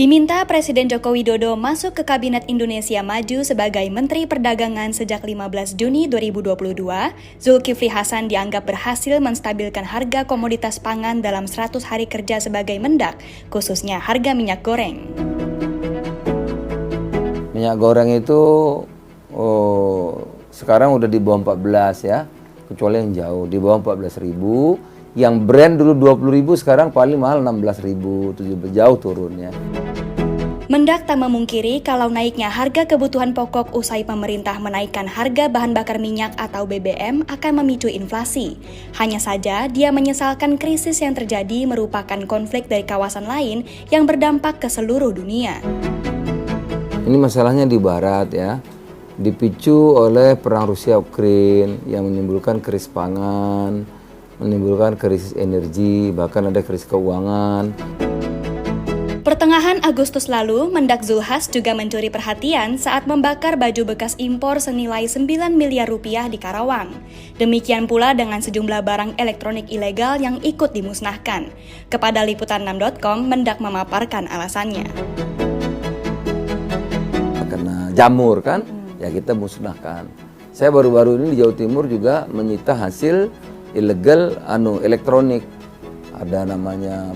Diminta Presiden Joko Widodo masuk ke Kabinet Indonesia Maju sebagai Menteri Perdagangan sejak 15 Juni 2022, Zulkifli Hasan dianggap berhasil menstabilkan harga komoditas pangan dalam 100 hari kerja sebagai Mendak, khususnya harga minyak goreng. Minyak goreng itu sekarang udah di bawah 14 ya, kecuali yang jauh, di bawah 14.000. Yang brand dulu 20.000, sekarang paling mahal 16.000, 17 jauh turunnya. Mendak tak memungkiri kalau naiknya harga kebutuhan pokok usai pemerintah menaikkan harga bahan bakar minyak atau BBM akan memicu inflasi. Hanya saja dia menyesalkan krisis yang terjadi merupakan konflik dari kawasan lain yang berdampak ke seluruh dunia. Ini masalahnya di barat ya, dipicu oleh perang Rusia-Ukraina yang menimbulkan krisis pangan, menimbulkan krisis energi, bahkan ada krisis keuangan. Pertengahan Agustus lalu, Mendak Zulhas juga mencuri perhatian saat membakar baju bekas impor senilai 9 miliar rupiah di Karawang. Demikian pula dengan sejumlah barang elektronik ilegal yang ikut dimusnahkan. Kepada Liputan6.com, Mendak memaparkan alasannya. Karena jamur kan, ya kita musnahkan. Saya baru-baru ini di Jawa Timur juga menyita hasil ilegal elektronik. Ada namanya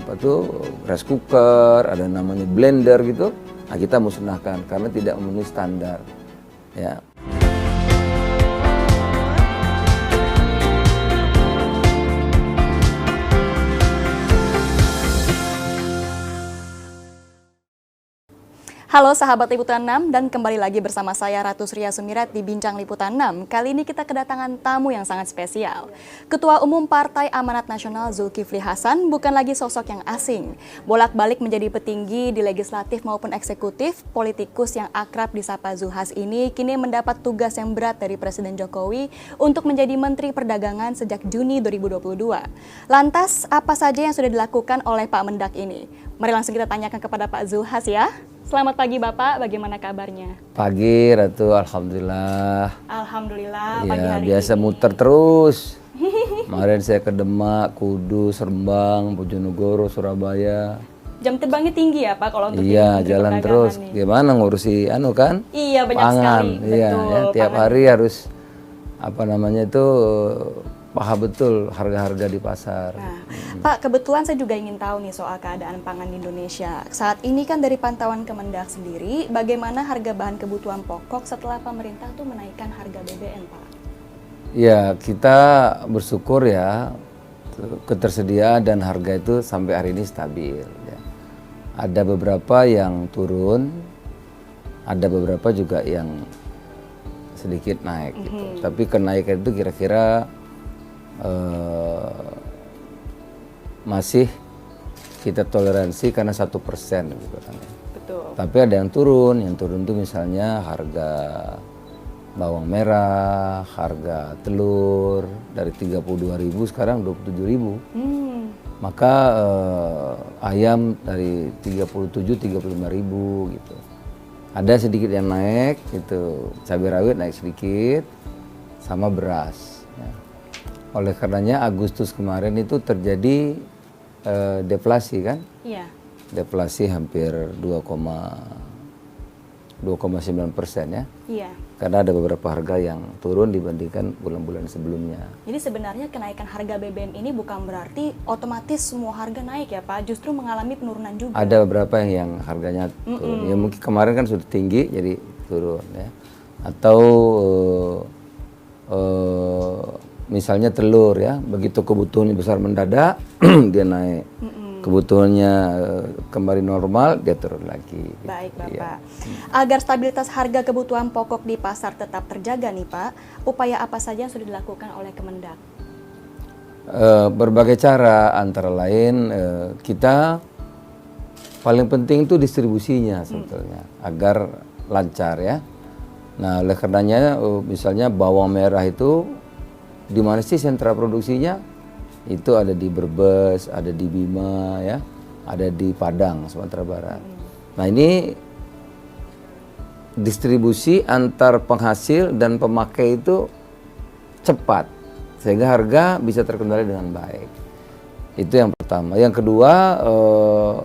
rice cooker, ada namanya blender gitu. Nah, kita musnahkan karena tidak memenuhi standar. Ya. Halo sahabat Liputan 6 dan kembali lagi bersama saya Ratu Sria Sumirat di Bincang Liputan 6. Kali ini kita kedatangan tamu yang sangat spesial. Ketua Umum Partai Amanat Nasional Zulkifli Hasan bukan lagi sosok yang asing. Bolak-balik menjadi petinggi di legislatif maupun eksekutif, politikus yang akrab disapa Zulhas ini kini mendapat tugas yang berat dari Presiden Jokowi untuk menjadi Menteri Perdagangan sejak Juni 2022. Lantas, apa saja yang sudah dilakukan oleh Pak Mendak ini? Mari langsung kita tanyakan kepada Pak Zulhas ya. Selamat pagi Bapak, bagaimana kabarnya? Pagi Ratu, Alhamdulillah. Alhamdulillah, ya, pagi hari biasa ini. Muter terus. Kemarin saya ke Demak, Kudus, Rembang, Bojonegoro, Surabaya. Jam terbangnya tinggi ya Pak kalau untuk iya, jalan terus. Nih. Gimana ngurusi kan? Iya, banyak pangan. sekali. Iya, betul, ya, tiap pangan. hari harus paham betul harga-harga di pasar. Nah, Pak, kebetulan saya juga ingin tahu nih soal keadaan pangan di Indonesia. Saat ini kan dari pantauan Kemendak sendiri, bagaimana harga bahan kebutuhan pokok setelah pemerintah tuh menaikkan harga BBM, Pak? Ya, kita bersyukur ya ketersediaan dan harga itu sampai hari ini stabil. Ya. Ada beberapa yang turun, ada beberapa juga yang sedikit naik gitu. Tapi kenaikan itu kira-kira masih kita toleransi karena 1% gitu kan. Betul. Tapi ada yang turun itu misalnya harga bawang merah, harga telur dari 32.000 sekarang 27.000. Maka ayam dari 37-35.000 gitu. Ada sedikit yang naik gitu, cabai rawit naik sedikit, sama beras. Ya. Oleh karenanya Agustus kemarin itu terjadi deflasi kan? Iya. Deflasi hampir 2,9% ya. Iya. Karena ada beberapa harga yang turun dibandingkan bulan-bulan sebelumnya. Jadi sebenarnya kenaikan harga BBM ini bukan berarti otomatis semua harga naik ya Pak, justru mengalami penurunan juga. Ada beberapa yang harganya turun. Ya mungkin kemarin kan sudah tinggi jadi turun ya. Atau misalnya telur ya, begitu kebutuhannya besar mendadak dia naik. Kebutuhannya kembali normal, dia turun lagi. Baik Bapak. Ya. Agar stabilitas harga kebutuhan pokok di pasar tetap terjaga nih Pak, upaya apa saja yang sudah dilakukan oleh Kemendak? Berbagai cara, antara lain kita paling penting itu distribusinya sebetulnya, agar lancar ya. Nah oleh karenanya misalnya bawang merah itu di mana sih sentra produksinya? Itu ada di Brebes, ada di Bima ya, ada di Padang, Sumatera Barat. Nah ini distribusi antar penghasil dan pemakai itu cepat, sehingga harga bisa terkendali dengan baik. Itu yang pertama. Yang kedua,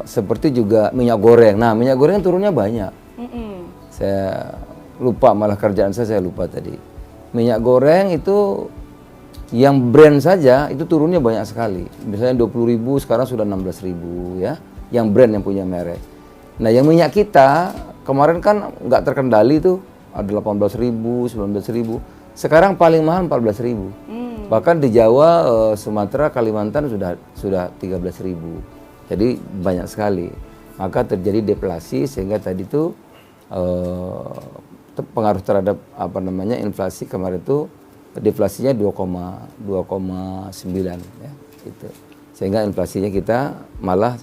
seperti juga minyak goreng. Nah, minyak goreng turunnya banyak. Saya lupa, malah kerjaan saya lupa tadi. Minyak goreng itu yang brand saja itu turunnya banyak sekali. Misalnya 20.000 sekarang sudah 16.000 ya. Yang brand yang punya merek. Nah, yang minyak kita kemarin kan nggak terkendali tuh, ada 18.000, 19.000. Sekarang paling mahal 14.000. Bahkan di Jawa, Sumatera, Kalimantan sudah 13.000. Jadi banyak sekali. Maka terjadi deflasi sehingga tadi itu pengaruh terhadap inflasi kemarin itu deflasinya 2,9 ya gitu. Sehingga inflasinya kita malah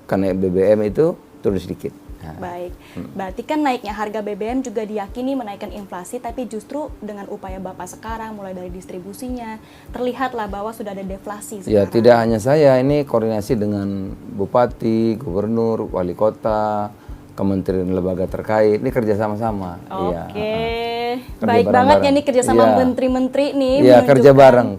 karena BBM itu turun sedikit. Baik, berarti kan naiknya harga BBM juga diyakini menaikkan inflasi, tapi justru dengan upaya Bapak sekarang mulai dari distribusinya, terlihatlah bahwa sudah ada deflasi sekarang. Ya, tidak hanya saya, ini koordinasi dengan Bupati, Gubernur, Wali Kota, Kementerian lembaga terkait, ini kerja sama-sama. Oke, baik banget ya ini kerjasama menteri-menteri nih. Iya, kerja bareng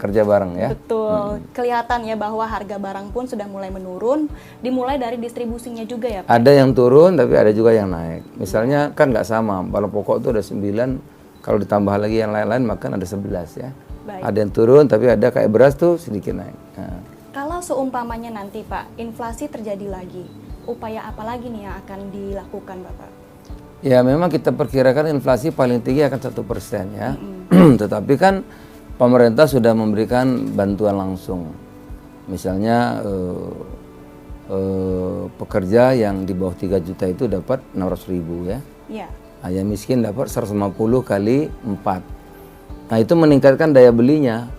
ya. Betul, kelihatan ya bahwa harga barang pun sudah mulai menurun, dimulai dari distribusinya juga ya Pak? Ada yang turun, tapi ada juga yang naik. Misalnya kan nggak sama, bahan pokok itu ada 9, kalau ditambah lagi yang lain-lain maka ada 11 ya. Baik. Ada yang turun, tapi ada kayak beras tuh sedikit naik. Kalau seumpamanya nanti Pak, inflasi terjadi lagi, upaya apa lagi nih yang akan dilakukan Bapak? Ya memang kita perkirakan inflasi paling tinggi akan 1% ya. Tetapi kan pemerintah sudah memberikan bantuan langsung. Misalnya pekerja yang di bawah 3 juta itu dapat 600.000 ya. Iya. Nah, yang miskin dapat 150 kali 4. Nah itu meningkatkan daya belinya.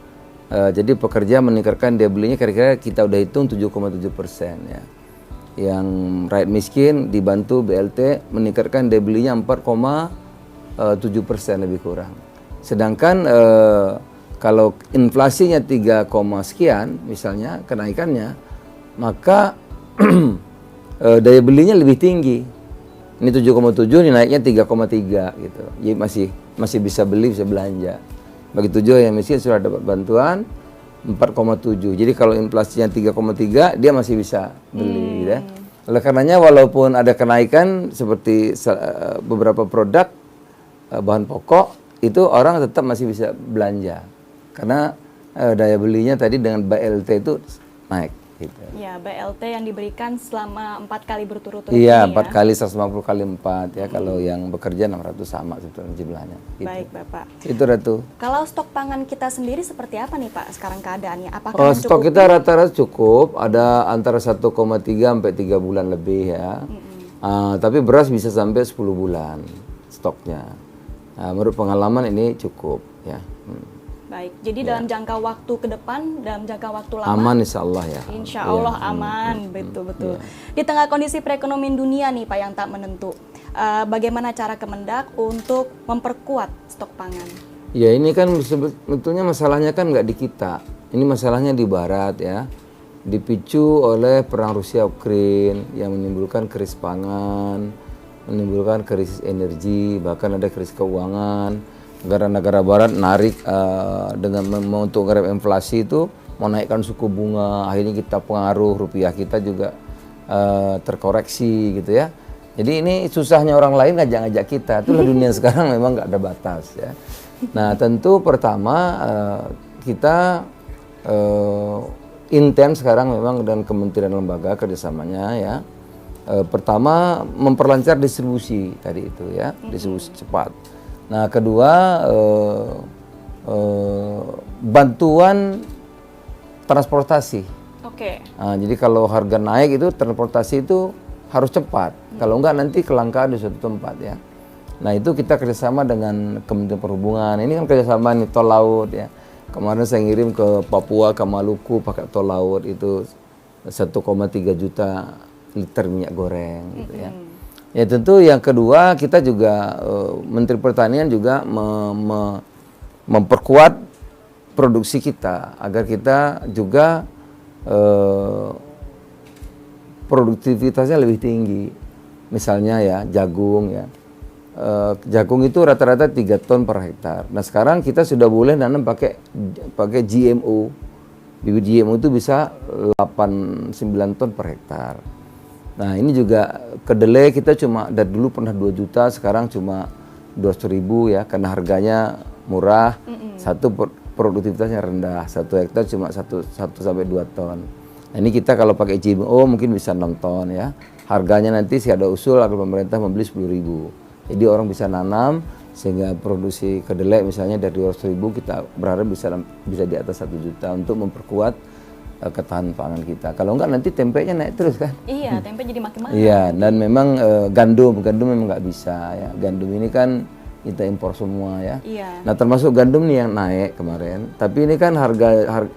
Jadi pekerja meningkatkan daya belinya kira-kira kita udah hitung 7,7% ya. Yang rakyat miskin dibantu BLT meningkatkan daya belinya 4,7% lebih kurang. Sedangkan kalau inflasinya 3, sekian misalnya kenaikannya, maka daya belinya lebih tinggi. Ini 7,7, ini naiknya 3,3 gitu. Jadi masih bisa beli, bisa belanja. Begitu juga yang miskin sudah dapat bantuan 4,7. Jadi kalau inflasinya 3,3 dia masih bisa beli ya. Oleh karenanya walaupun ada kenaikan seperti beberapa produk bahan pokok itu orang tetap masih bisa belanja. Karena daya belinya tadi dengan BLT itu naik gitu. Ya, BLT yang diberikan selama 4 kali berturut-turut. Iya, 4 kali 150 kali 4 ya. Kalau yang bekerja 600 sama sebetulnya jumlahnya. Gitu. Baik, Bapak. Itu Ratu. Kalau stok pangan kita sendiri seperti apa nih Pak sekarang keadaannya? Apakah stok kita rata-rata cukup, ada antara 1,3 sampai 3 bulan lebih ya. Tapi beras bisa sampai 10 bulan stoknya. Menurut pengalaman ini cukup ya. Baik, jadi dalam jangka waktu ke depan, dalam jangka waktu lama aman insya Allah ya. Insya Allah aman, betul-betul. Di tengah kondisi perekonomian dunia nih Pak yang tak menentu, bagaimana cara Kemendak untuk memperkuat stok pangan? Ya ini kan sebetulnya masalahnya kan nggak di kita, ini masalahnya di Barat ya. Dipicu oleh perang Rusia-Ukraina yang menimbulkan krisis pangan, menimbulkan krisis energi, bahkan ada krisis keuangan. Negara-negara Barat narik dengan untuk mengeram inflasi itu menaikkan suku bunga, akhirnya kita pengaruh rupiah kita juga terkoreksi gitu ya. Jadi ini susahnya orang lain ngajak-ngajak kita, itulah dunia sekarang memang nggak ada batas ya. Nah tentu pertama kita intens sekarang memang dengan kementerian lembaga kerjasamanya ya. Pertama memperlancar distribusi tadi itu ya, distribusi cepat. Nah kedua bantuan transportasi. Oke. Nah, jadi kalau harga naik itu transportasi itu harus cepat. Kalau enggak nanti kelangkaan di suatu tempat ya. Nah itu kita kerjasama dengan Kementerian Perhubungan. Ini kan kerjasama nih tol laut ya. Kemarin saya ngirim ke Papua, ke Maluku pakai tol laut itu 1,3 juta liter minyak goreng gitu ya. Ya tentu yang kedua kita juga Menteri Pertanian juga memperkuat produksi kita agar kita juga produktivitasnya lebih tinggi. Misalnya ya jagung ya. Jagung itu rata-rata 3 ton per hektar. Nah sekarang kita sudah boleh nanam pakai GMO bibit GMO itu bisa 8-9 ton per hektar. Nah ini juga kedelai kita cuma dari dulu pernah 2 juta, sekarang cuma 200.000 ya, karena harganya murah, satu produktivitasnya rendah, 1 hektar cuma 1 sampai 2 ton. Nah ini kita kalau pakai GMO mungkin bisa 6 ton ya. Harganya nanti sih ada usul agar pemerintah membeli 10.000. Jadi orang bisa nanam sehingga produksi kedelai misalnya dari 200.000 kita berharap bisa di atas 1 juta untuk memperkuat ketahanan pangan kita. Kalau enggak nanti tempenya naik terus kan. Iya, tempe jadi makin mahal. Iya, dan memang gandum memang nggak bisa ya. Gandum ini kan kita impor semua ya. Iya. Nah termasuk gandum nih yang naik kemarin. Tapi ini kan harga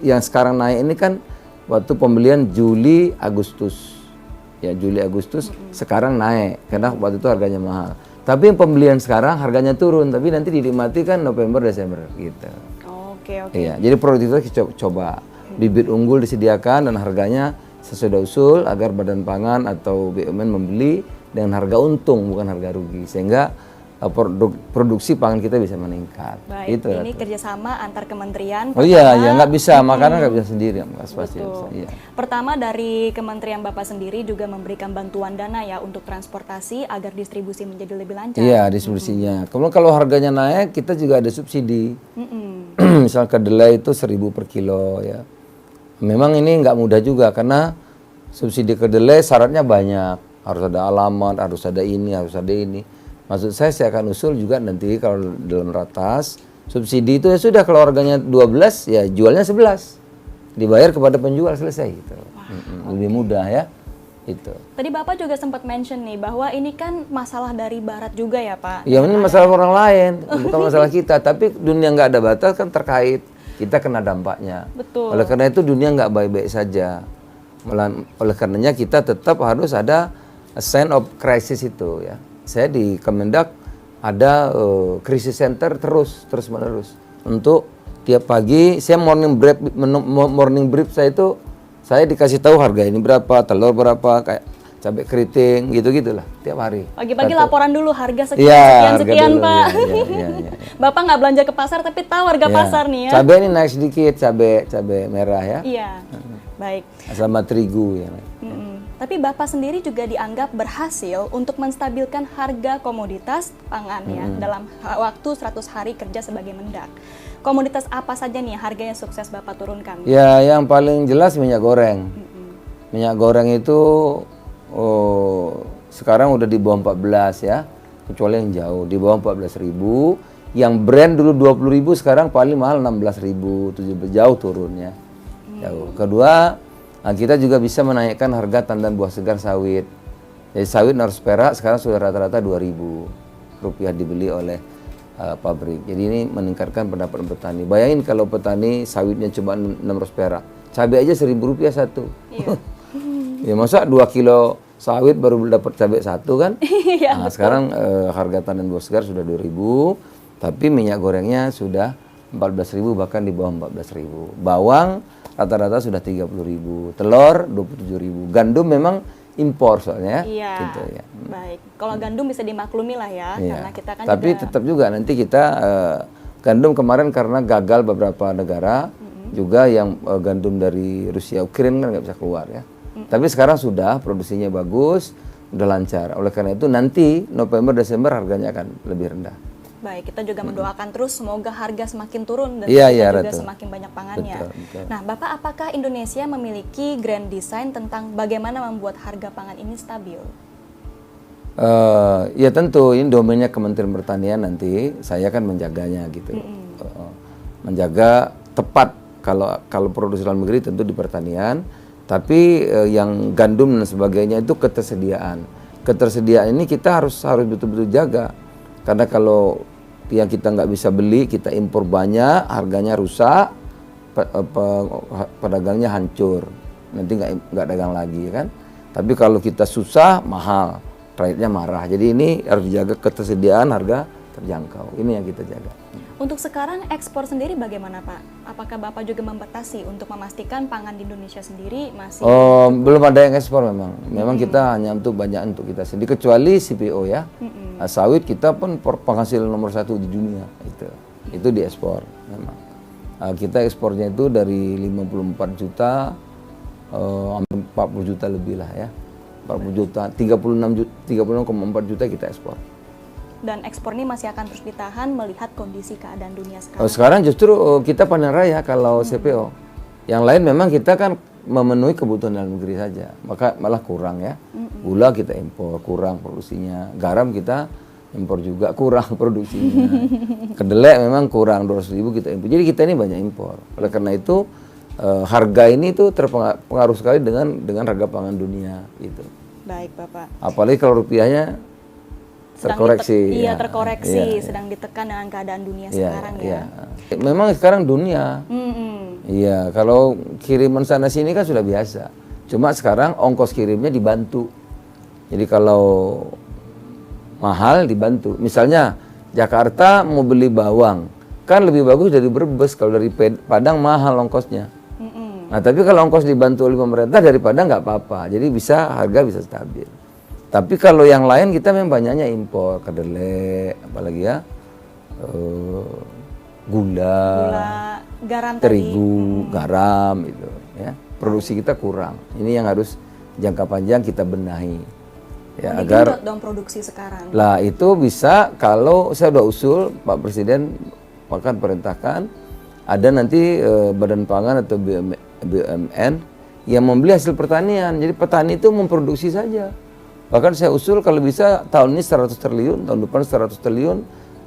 yang sekarang naik ini kan waktu pembelian Juli Agustus. Ya Juli Agustus sekarang naik karena waktu itu harganya mahal. Tapi yang pembelian sekarang harganya turun, tapi nanti dinikmati kan November Desember gitu. Oke. Iya, jadi produktivitas kita coba bibit unggul disediakan dan harganya sesuai usul agar Badan Pangan atau BUMN membeli dengan harga untung bukan harga rugi sehingga produksi pangan kita bisa meningkat. Baik, itu, ini kerjasama antar kementerian. Oh iya, ya nggak bisa, makanan nggak bisa sendiri, pasti bisa. Iya. Pertama dari Kementerian Bapak sendiri juga memberikan bantuan dana ya untuk transportasi agar distribusi menjadi lebih lancar. Iya, distribusinya. Kemudian kalau harganya naik, kita juga ada subsidi. Misal kedelai itu 1.000 per kilo ya. Memang ini nggak mudah juga karena subsidi kedelai syaratnya banyak. Harus ada alamat, harus ada ini, harus ada ini. Maksud saya akan usul juga nanti kalau dalam ratas subsidi itu ya sudah kalau harganya 12 ya jualnya 11. Dibayar kepada penjual selesai gitu. Lebih mudah ya. Itu. Tadi Bapak juga sempat mention nih bahwa ini kan masalah dari barat juga ya, Pak. Ya ini masalah orang lain, bukan masalah kita, tapi dunia nggak ada batas kan terkait kita kena dampaknya. Betul. Oleh karena itu dunia nggak baik-baik saja. Oleh karenanya kita tetap harus ada a sign of crisis itu ya. Saya di Kemendak ada crisis center terus menerus untuk tiap pagi saya morning brief saya itu saya dikasih tahu harga ini berapa, telur berapa, kayak cabai keriting gitu-gitulah tiap hari. Pagi-pagi laporan dulu harga sekian Ya, sekian Pak. Ya. Bapak nggak belanja ke pasar tapi tahu harga pasar nih ya. Cabai ini naik sedikit, cabai merah ya. Iya. Baik. Sama terigu ya. Tapi Bapak sendiri juga dianggap berhasil untuk menstabilkan harga komoditas pangan ya dalam waktu 100 hari kerja sebagai Mendak. Komoditas apa saja nih harganya sukses Bapak turunkan? Ya, yang paling jelas minyak goreng. Minyak goreng itu sekarang udah di bawah 14 ya. Kecuali yang jauh di bawah 14.000. Yang brand dulu 20.000 sekarang paling mahal 16.000, 17 jauh turunnya. Jauh. Kedua, kita juga bisa menaikkan harga tandan buah segar sawit. Jadi sawit North Perak sekarang sudah rata-rata 2.000 rupiah dibeli oleh pabrik. Jadi ini meningkatkan pendapatan petani. Bayangin kalau petani sawitnya cuma 600 perak, cabai aja 1.000 rupiah satu. Iya. Ya masa 2 kilo sawit baru dapat cabai satu kan? Iya, nah, sekarang harga tandan buah segar sudah 2.000, tapi minyak gorengnya sudah 14.000 bahkan di bawah 14.000. Bawang rata-rata sudah 30.000, telur 27.000. Gandum memang impor soalnya. Iya. Gitu, ya. Baik. Kalau gandum bisa dimaklumi lah ya, karena kita kan tapi juga... tetap juga nanti kita gandum kemarin karena gagal beberapa negara juga yang gandum dari Rusia Ukraina kan nggak bisa keluar ya. Tapi sekarang sudah produksinya bagus, udah lancar. Oleh karena itu nanti November Desember harganya akan lebih rendah. Baik, kita juga mendoakan terus semoga harga semakin turun dan Iya, kita juga betul. semakin banyak pangannya. Betul. Nah, Bapak apakah Indonesia memiliki grand design tentang bagaimana membuat harga pangan ini stabil? Ya tentu ini domainnya Kementerian Pertanian nanti saya kan menjaganya gitu. Menjaga tepat kalau produksi dalam negeri tentu di pertanian, tapi yang gandum dan sebagainya itu ketersediaan. Ketersediaan ini kita harus betul-betul jaga. Karena kalau yang kita nggak bisa beli, kita impor banyak, harganya rusak, pedagangnya hancur, nanti nggak dagang lagi kan. Tapi kalau kita susah, mahal, rakyatnya marah. Jadi ini harus dijaga ketersediaan, harga terjangkau. Ini yang kita jaga. Untuk sekarang ekspor sendiri bagaimana Pak? Apakah Bapak juga membatasi untuk memastikan pangan di Indonesia sendiri masih? Belum ada yang ekspor memang. Memang kita hanya banyak untuk kita sendiri, kecuali CPO ya. Sawit kita pun penghasil nomor 1 di dunia itu diekspor memang. Kita ekspornya itu dari 54 juta, hampir 40 juta lebih lah ya. 40 juta, 36,4 juta kita ekspor. Dan ekspor ini masih akan terus ditahan melihat kondisi keadaan dunia sekarang. Sekarang justru kita panen raya kalau CPO. Yang lain memang kita kan memenuhi kebutuhan dalam negeri saja, maka malah kurang ya. Gula kita impor, kurang produksinya. Garam kita impor juga, kurang produksinya. Kedelai memang kurang, 200.000 kita impor. Jadi kita ini banyak impor. Oleh karena itu harga ini tuh terpengaruh sekali dengan harga pangan dunia gitu. Baik Bapak. Apalagi kalau rupiahnya terkoreksi. Iya, terkoreksi, sedang ditekan dengan keadaan dunia sekarang ya. Memang sekarang dunia. Iya, kalau kiriman sana sini kan sudah biasa. Cuma sekarang ongkos kirimnya dibantu. Jadi kalau mahal dibantu. Misalnya Jakarta mau beli bawang, kan lebih bagus dari Brebes. Kalau dari Padang mahal ongkosnya. Nah, tapi kalau ongkos dibantu oleh pemerintah dari Padang nggak apa-apa. Jadi harga bisa stabil. Tapi kalau yang lain kita memang banyaknya impor, kedelai, apalagi ya, gula, garam, terigu, garam itu ya. Produksi kita kurang. Ini yang harus jangka panjang kita benahi. Ya, agar dong produksi sekarang. Lah itu bisa kalau saya udah usul Pak Presiden akan perintahkan ada nanti Badan Pangan atau BUMN yang membeli hasil pertanian. Jadi petani itu memproduksi saja. Bahkan saya usul kalau bisa tahun ini 100 triliun, tahun depan 100 triliun,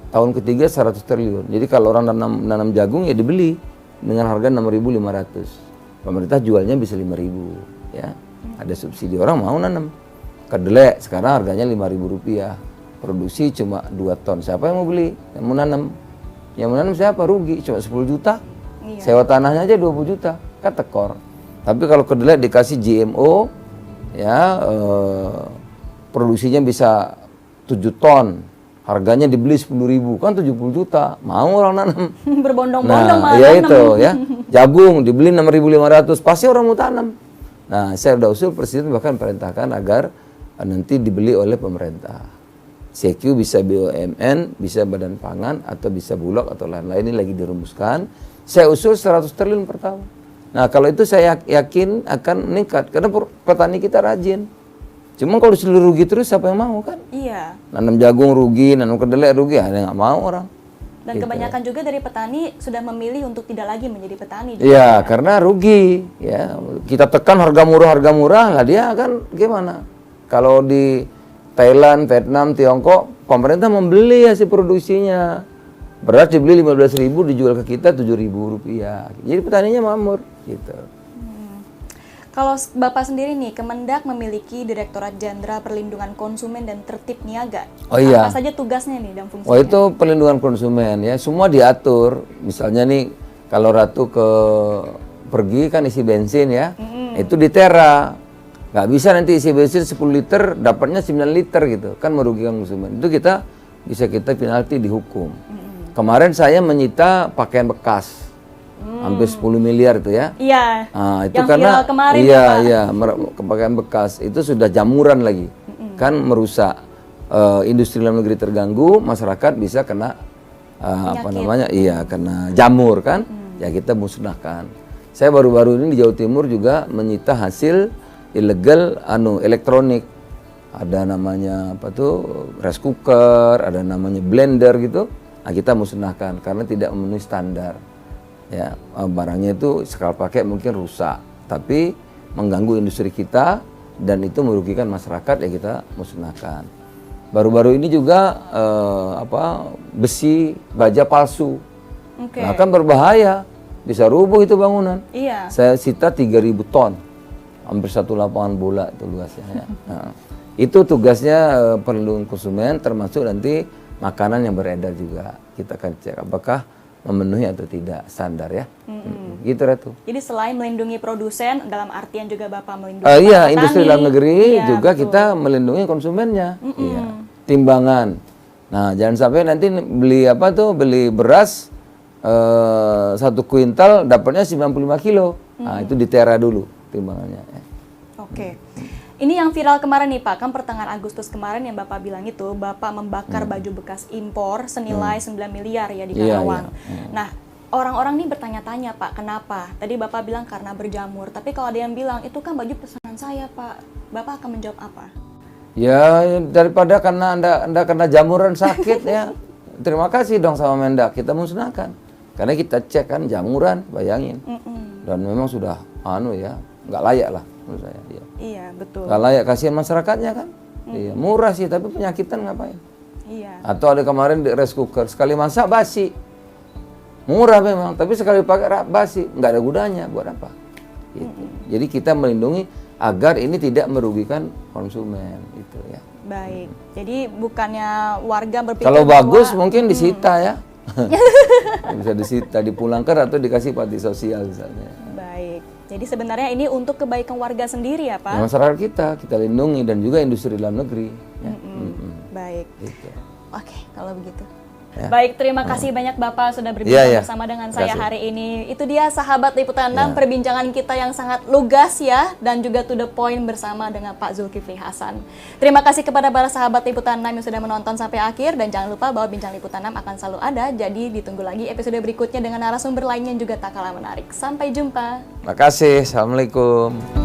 tahun ketiga 100 triliun. Jadi kalau orang nanam jagung ya dibeli dengan harga 6.500. Pemerintah jualnya bisa 5.000 ya. Ada subsidi, orang mau nanam. Kedelai sekarang harganya Rp5.000. Produksi cuma 2 ton. Siapa yang mau beli? Yang mau nanam? Yang mau nanam siapa? Rugi, cuma 10 juta. Iya. Sewa tanahnya aja 20 juta. Kan tekor. Tapi kalau kedelai dikasih GMO ya produksinya bisa 7 ton, harganya dibeli 10.000, kan 70 juta, mau orang nanam. Berbondong-bondong nah, ya itu ya, jagung dibeli 6.500, pasti orang mau tanam. Nah, saya udah usul Presiden bahkan perintahkan agar nanti dibeli oleh pemerintah. CQ bisa BUMN, bisa Badan Pangan, atau bisa Bulog, atau lain-lain, ini lagi dirumuskan. Saya usul 100 triliun per tahun. Nah, kalau itu saya yakin akan meningkat, karena petani kita rajin. Cuma kalau disuruh rugi terus siapa yang mau kan? Iya. Nanam jagung rugi, nanam kedelai rugi, ada nggak mau orang. Dan gitu. Kebanyakan juga dari petani sudah memilih untuk tidak lagi menjadi petani. Iya, karena rugi. Ya, kita tekan harga murah, lah dia kan gimana? Kalau di Thailand, Vietnam, Tiongkok, pemerintah membeli hasil produksinya. Beras dibeli 15.000, dijual ke kita 7.000 rupiah. Jadi petaninya makmur, gitu. Kalau Bapak sendiri nih, Kemendak memiliki Direktorat Jenderal Perlindungan Konsumen dan Tertib Niaga. Oh iya. Apa saja tugasnya nih dan fungsinya? Oh itu perlindungan konsumen ya, semua diatur. Misalnya nih, kalau Ratu pergi kan isi bensin ya, itu ditera. Nggak bisa nanti isi bensin 10 liter, dapatnya 9 liter gitu, kan merugikan konsumen. Itu kita penalti dihukum. Kemarin saya menyita pakaian bekas. Hampir 10 miliar itu ya. Iya. Nah, itu yang karena viral kemarin pakaian bekas itu sudah jamuran lagi. Kan merusak industri dalam negeri terganggu, masyarakat bisa kena kena jamur kan. Ya kita musnahkan. Saya baru-baru ini di Jawa Timur juga menyita hasil ilegal elektronik. Ada namanya rice cooker, ada namanya blender gitu. Nah, kita musnahkan karena tidak memenuhi standar. Ya, barangnya itu sekali pakai mungkin rusak, tapi mengganggu industri kita dan itu merugikan masyarakat, ya kita musnahkan. Baru-baru ini juga besi baja palsu. Nah, kan berbahaya, bisa rubuh itu bangunan. Iya. Saya sita 3.000 ton, hampir 1 lapangan bola itu luasnya. Ya. Nah, itu tugasnya perlindungan konsumen, termasuk nanti makanan yang beredar juga. Kita akan cek apakah memenuhi atau tidak standar ya. Gitu Ratu. Jadi selain melindungi produsen, dalam artian juga Bapak melindungi petani, industri dalam negeri juga betul. kita melindungi konsumennya. Iya. Timbangan. Nah, jangan sampai nanti beli beras 1 kuintal dapatnya 95 kilo. Nah, itu ditera dulu timbangannya. Oke. Ini yang viral kemarin nih Pak, kan pertengahan Agustus kemarin yang Bapak bilang itu, Bapak membakar baju bekas impor senilai 9 miliar ya di Karawang. Nah, orang-orang nih bertanya-tanya Pak, kenapa? Tadi Bapak bilang karena berjamur, tapi kalau ada yang bilang itu kan baju pesanan saya Pak, Bapak akan menjawab apa? Ya daripada karena anda kena jamuran sakit ya, terima kasih dong sama Mendak, kita musnahkan. Karena kita cek kan jamuran, bayangin. Dan memang sudah nggak layak lah menurut saya. Ya. Iya betul. Nggak layak, kasihan masyarakatnya kan. Iya, murah sih tapi penyakitan ngapain? Iya. Atau ada kemarin di rice cooker sekali masak basi, murah memang, tapi sekali pakai basi nggak ada gunanya buat apa? Gitu. Jadi kita melindungi agar ini tidak merugikan konsumen itu ya. Baik. Jadi bukannya warga berpikir Kalau bagus bahwa, mungkin disita ya. Bisa disita, dipulangkan atau dikasih panti sosial misalnya. Baik. Jadi sebenarnya ini untuk kebaikan warga sendiri ya Pak? Ya, masyarakat kita lindungi dan juga industri dalam negeri. Ya. Baik. Gitu. Oke, kalau begitu. Ya. Baik, terima kasih banyak Bapak sudah berbincang Iya. bersama dengan Terima saya kasih. hari ini. Itu dia sahabat Liputan 6, Ya. perbincangan kita yang sangat lugas ya, dan juga to the point bersama dengan Pak Zulkifli Hasan. Terima kasih kepada para sahabat Liputan 6 yang sudah menonton sampai akhir, dan jangan lupa bahwa Bincang Liputan 6 akan selalu ada, jadi ditunggu lagi episode berikutnya dengan narasumber lainnya yang juga tak kalah menarik. Sampai jumpa. Terima kasih. Assalamualaikum.